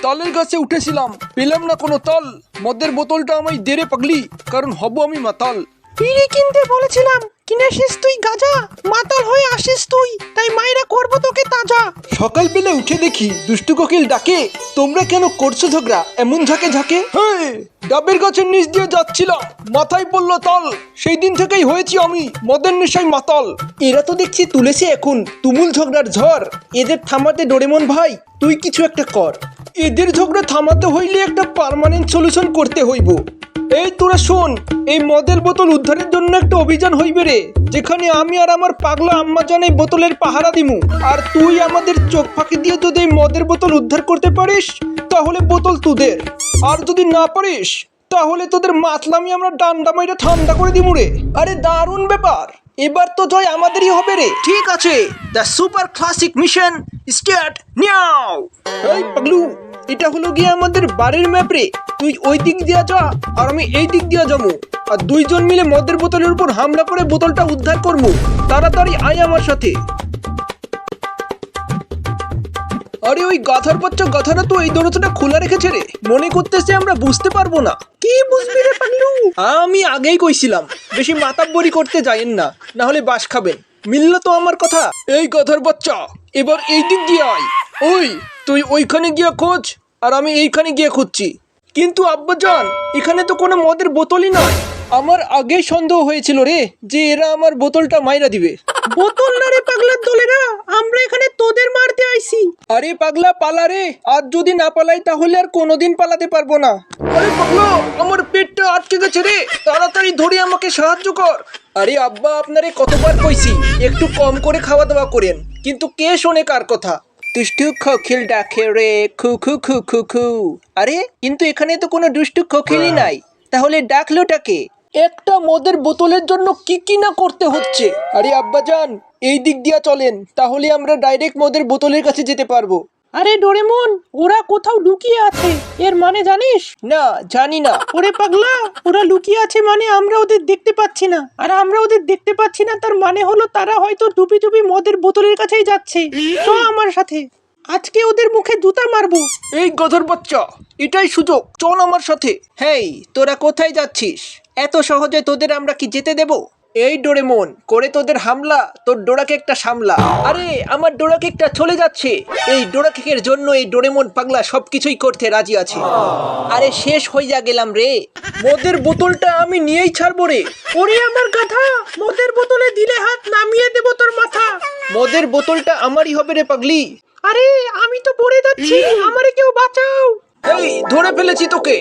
তালের গাছে উঠেছিলাম, পেলাম না কোনো তাল। মদের বোতলটা আমায় দে রে পাগলি, কারণ হব আমি মাতাল। বিড়ি কিনতে বলেছিলাম, কিনেছিস তুই গাঁজা, মাতাল হয়ে আসিস তুই, তাই মায়েরা করবো তোকে তাজা। সকালবেলা উঠে দেখি দুষ্টু কোকিল ডাকে, তোমরা কেন করছো ঝগড়া এমন ঝাঁকে ঝাঁকে? হ্যাঁ, ডাবের গাছের নিচ দিয়ে যাচ্ছিলাম, মাথায় পড়লো তাল। সেই দিন থেকেই হয়েছি আমি মদের নেশায় মাতাল। এরা তো দেখছি তুলেছে এখন তুমুল ঝগড়ার ঝড়। এদের থামাতে ডোরেমন ভাই তুই কিছু একটা কর। এদের ঝগড়া থামাতে হইলে একটা পার্মানেন্ট সলিউশন করতে হইব। এই তোরা শোন, এই মদের বোতল উদ্ধারের জন্য একটা অভিযান হইবে রে, যেখানে আমি আর আমার পাগলা আম্মা জান এই বোতলের পাহারা দিমু। আর তুই আমাদের চোখ ফাঁকি দিয়ে যদি এই মদের বোতল উদ্ধার করতে পারিস তাহলে বোতল তোদের, আর যদি না পারিস তাহলে তোদের মাতলামি আমরা ডান্ডা মাইরা ঠান্ডা করে দিমু রে। আরে দারুণ ব্যাপার, এবার তো জয় আমাদেরই হবে রে। ঠিক আছে, the super classic mission start now. এই পাগলু, এটা হলো গিয়ে আমাদের বাড়ির ম্যাপ রে। তুই ওই দিক দিয়া যা আর আমি এই দিক দিয়া যাবো, আর দুইজন মিলে মদের বোতলের উপর হামলা করে বোতলটা উদ্ধার করবো। তাড়াতাড়ি আয় আমার সাথে। আরে ওই গাধার বাচ্চা গাধাটা তো এই দরজাটা খোলা রেখেছে রে, মনে করতেছে আমরা বুঝতে পারবো না। কি বুঝবি রে পাগলু? আমি আগেই কইছিলাম বেশি মাতাব্বরি করতে যাইেন না, না হলে বাস খাবেন। মিললো তো আমার কথা? এই গাধার বাচ্চা, এবার এই দিক দিয়ে আয়। ওই তুই ওইখানে গিয়া খোঁজ আর আমি এইখানে গিয়ে খুঁজছি। কিন্তু আব্বাজান, এখানে তো কোনো মদের বোতলই নয়। আমার আগেই সন্দেহ হয়েছিল রে যে এরা আমার বোতলটা মাইরা দিবে। বোতল না রে পাগলার দলেরা, আমরা এখানে তোদের মারতে আইছি। আরে পাগলা পালা রে, আজ যদি না পালাই তাহলে আর কোনোদিন পালাতে পারবো না। আরে পাগলা, আমার পেটটা আটকে গেছে রে, তাড়াতাড়ি ধরে আমাকে সাহায্য কর। আরে আব্বা আপনারে কতবার কইছি একটু কম করে খাওয়া দাওয়া করেন, কিন্তু কে শোনে কার কথা? দুষ্টু কোকিল ডাকে রে খু খু খু খু খু। আরে কিন্তু এখানে তো কোনো দুষ্টু কোকিলই নাই, তাহলে ডাকলোটাকে? একটা মদের বোতলের জন্য কি কি না করতে হচ্ছে। আরে আব্বাজান, এই দিক দিয়া চলেন, তাহলে আমরা ডাইরেক্ট মদের বোতলের কাছে যেতে পারবো। আরে ডোরেমন, ওরা কোথাও লুকিয়ে আছে, এর মানে জানিস? না, জানি না। ওরে পাগলা, ওরা লুকিয়ে আছে মানে আমরা ওদের দেখতে পাচ্ছি না, আর আমরা ওদের দেখতে পাচ্ছি না তার মানে হলো তারা হয়তো ডুবি ডুবি মদের বোতলের কাছেই যাচ্ছে। তো আমার সাথে আজকে ওদের মুখে জুতা মারবো। এই গধর বাচ্চা, এটাই সুযোগ, চল আমার সাথে। হেই, তোরা কোথায় যাচ্ছিস? এত সহজে তোদের আমরা কি যেতে দেব? এই ডোরেমন, করে তোদের হামলা, তোর ডোরা কেকটা সামলা। আরে আমার ডোরা কেকটা চলে যাচ্ছে। এই ডোরা কেকের জন্য এই ডোরেমন পাগলা সবকিছুই করতে রাজি আছে। আরে শেষ হইয়া গেলাম রে, মদের বোতলটা আমি নিয়েই ছাড়বো রে। ওরে আমার গাধা, মদের বোতলে দিলে হাত নামিয়ে দেবো তোর মাথা। মদের বোতলটা আমারই হবে রে পাগলি। আরে আমি তো পড়ে যাচ্ছি, আমারে কেউ বাঁচাও। এই ধরে ফেলেছি তোকে।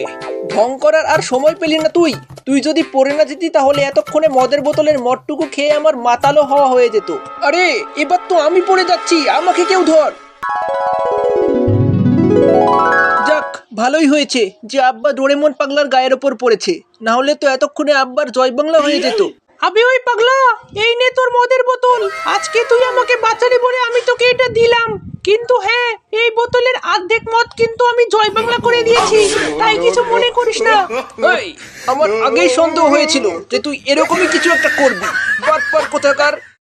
ঢং করার আর সময় পেলি না তুই। তুই যদি পড়ে না যেতি তাহলে এতক্ষণে মদের বোতলের মদটুকু খেয়ে আমার মাতালো হওয়া হয়ে যেত। আরে এবার তো আমি পড়ে যাচ্ছি, আমাকে কেউ ধর। যাক, ভালোই হয়েছে যে আব্বা ডোরেমন পাগলার গায়ের ওপর পড়েছে, না হলে তো এতক্ষণে আব্বার জয় বাংলা হয়ে যেত। আবে ওই পাগলা, এই নে তোর মদের বোতল। আজকে তুই আমাকে বাঁচালি বলে আমি তোকে এটা দিলাম, কিন্তু হ্যাঁ, এই বোতলের অর্ধেক মদ কিন্তু আমি জয় বাংলা করে দিয়েছি, তাই কিছু মনে করিস না। এই, আমার আগেই সন্দেহ হয়েছিল যে তুই এরকমই কিছু একটা করবি, বাটপার কোথাকার।